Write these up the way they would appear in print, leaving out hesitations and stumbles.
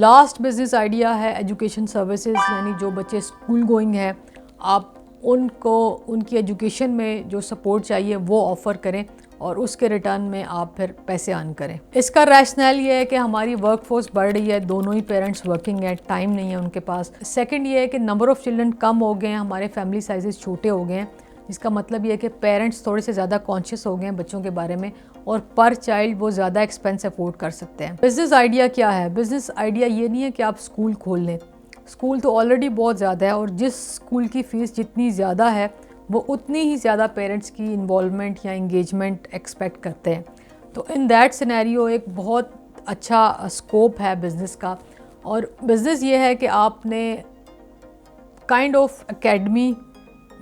Last business idea है education services, यानी जो बच्चे स्कूल गोइंग है आप उनको उनकी एजुकेशन में जो सपोर्ट चाहिए वो ऑफ़र करें और उसके रिटर्न में आप फिर पैसे अर्न करें। इसका रैशनल ये है कि हमारी वर्क फोर्स बढ़ रही है, दोनों ही पेरेंट्स वर्किंग है, टाइम नहीं है उनके पास। सेकंड ये है कि नंबर ऑफ़ चिल्ड्रन कम हो गए हैं, हमारे फैमिली साइजेस छोटे हो गए हैं, जिसका मतलब ये है कि पेरेंट्स थोड़े से ज़्यादा कॉन्शियस हो गए हैं बच्चों के बारे में और पर चाइल्ड वो ज़्यादा एक्सपेंस अफोर्ड कर सकते हैं। बिज़नेस आइडिया क्या है? बिज़नेस आइडिया ये नहीं है कि आप स्कूल खोल लें, स्कूल तो ऑलरेडी बहुत ज़्यादा है और जिस स्कूल की फ़ीस जितनी ज़्यादा है वो उतनी ही ज़्यादा पेरेंट्स की इन्वॉल्वमेंट या इंगेजमेंट एक्सपेक्ट करते हैं। तो इन दैट सिनेरियो एक बहुत अच्छा स्कोप है बिज़नेस का। और बिज़नेस ये है कि आपने काइंड ऑफ एकेडमी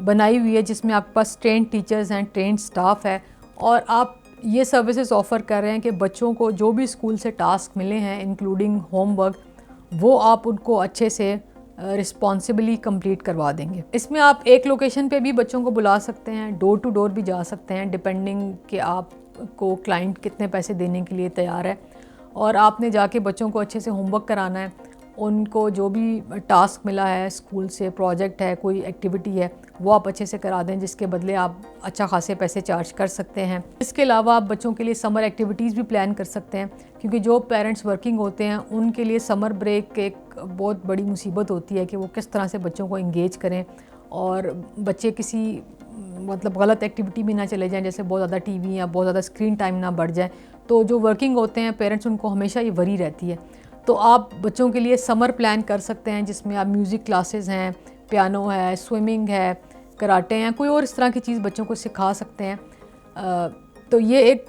बनाई हुई है जिसमें आपके पास ट्रेन टीचर्स हैं, ट्रेन स्टाफ है और आप ये सर्विसेज ऑफ़र कर रहे हैं कि बच्चों को जो भी स्कूल से टास्क मिले हैं इंक्लूडिंग होमवर्क वो आप उनको अच्छे से रिस्पॉन्सिबली कंप्लीट करवा देंगे। इसमें आप एक लोकेशन पे भी बच्चों को बुला सकते हैं, डोर टू डोर भी जा सकते हैं, डिपेंडिंग कि आपको क्लाइंट कितने पैसे देने के लिए तैयार है। और आपने जाके बच्चों को अच्छे से होमवर्क कराना है, उनको जो भी टास्क मिला है स्कूल से, प्रोजेक्ट है, कोई एक्टिविटी है, वो आप अच्छे से करा दें, जिसके बदले आप अच्छा खासे पैसे चार्ज कर सकते हैं। इसके अलावा आप बच्चों के लिए समर एक्टिविटीज़ भी प्लान कर सकते हैं, क्योंकि जो पेरेंट्स वर्किंग होते हैं उनके लिए समर ब्रेक एक बहुत बड़ी मुसीबत होती है कि वो किस तरह से बच्चों को इंगेज करें और बच्चे किसी मतलब गलत एक्टिविटी में ना चले जाएं, जैसे बहुत ज़्यादा टीवी या बहुत ज़्यादा स्क्रीन टाइम ना बढ़ जाए। तो जो वर्किंग होते हैं पेरेंट्स, उनको हमेशा ये वरी रहती है। तो आप बच्चों के लिए समर प्लान कर सकते हैं जिसमें आप म्यूज़िक क्लासेस हैं, पियानो है, स्विमिंग है, कराटे हैं, कोई और इस तरह की चीज़ बच्चों को सिखा सकते हैं। तो ये एक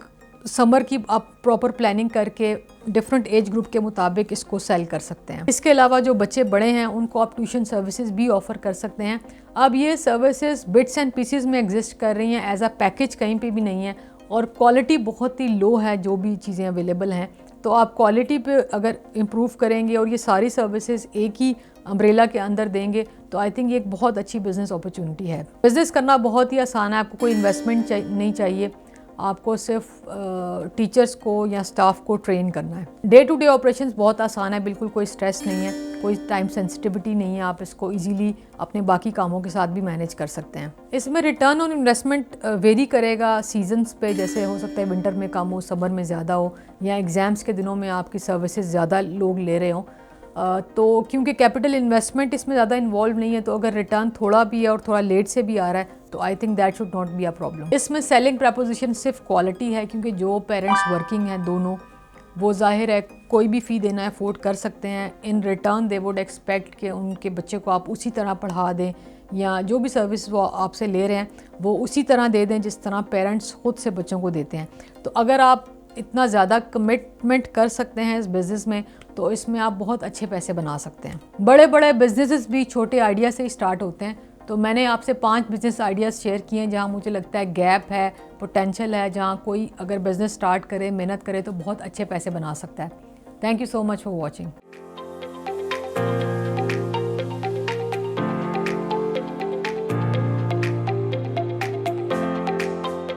समर की आप प्रॉपर प्लानिंग करके डिफरेंट एज ग्रुप के मुताबिक इसको सेल कर सकते हैं। इसके अलावा जो बच्चे बड़े हैं उनको आप ट्यूशन सर्विसेज भी ऑफ़र कर सकते हैं। अब ये सर्विसेज बिट्स एंड पीसेस में एग्जिस्ट कर रही हैं, एज अ पैकेज कहीं पे भी नहीं है और क्वालिटी बहुत ही लो है जो भी चीज़ें अवेलेबल हैं। तो आप क्वालिटी पे अगर इम्प्रूव करेंगे और ये सारी सर्विसेज एक ही अम्ब्रेला के अंदर देंगे तो आई थिंक ये एक बहुत अच्छी बिज़नेस अपॉर्चुनिटी है। बिज़नेस करना बहुत ही आसान है, आपको कोई इन्वेस्टमेंट नहीं चाहिए, आपको सिर्फ टीचर्स को या स्टाफ को ट्रेन करना है। डे टू डे ऑपरेशंस बहुत आसान है, बिल्कुल कोई स्ट्रेस नहीं है, कोई टाइम सेंसिटिविटी नहीं है, आप इसको इजीली अपने बाकी कामों के साथ भी मैनेज कर सकते हैं। इसमें रिटर्न ऑन इन्वेस्टमेंट वेरी करेगा सीजन्स पे, जैसे हो सकता है विंटर में कम हो, समर में ज़्यादा हो, या एग्ज़ाम्स के दिनों में आपकी सर्विसेज ज़्यादा लोग ले रहे हों। तो क्योंकि कैपिटल इन्वेस्टमेंट इसमें ज़्यादा इन्वॉल्व नहीं है, तो अगर रिटर्न थोड़ा भी है और थोड़ा लेट से भी आ रहा है तो I think that should not be a problem. इसमें सेलिंग प्रपोजिशन सिर्फ क्वालिटी है, क्योंकि जो पेरेंट्स वर्किंग हैं दोनों, वो जाहिर है कोई भी फ़ी देना अफोर्ड कर सकते हैं। In return they would expect कि उनके बच्चे को आप उसी तरह पढ़ा दें या जो भी सर्विस वो आपसे ले रहे हैं वो उसी तरह दे दें जिस तरह पेरेंट्स खुद से बच्चों को देते हैं। तो अगर आप इतना ज़्यादा कमिटमेंट कर सकते हैं इस बिज़नेस में तो इसमें आप बहुत अच्छे पैसे बना सकते हैं। बड़े बड़े बिजनेसेस भी छोटे आइडिया से ही स्टार्ट होते हैं। तो मैंने आपसे 5 बिज़नेस आइडियाज़ शेयर किए हैं जहाँ मुझे लगता है गैप है, पोटेंशियल है, जहाँ कोई अगर बिज़नेस स्टार्ट करे, मेहनत करे तो बहुत अच्छे पैसे बना सकता है। Thank you so much for watching.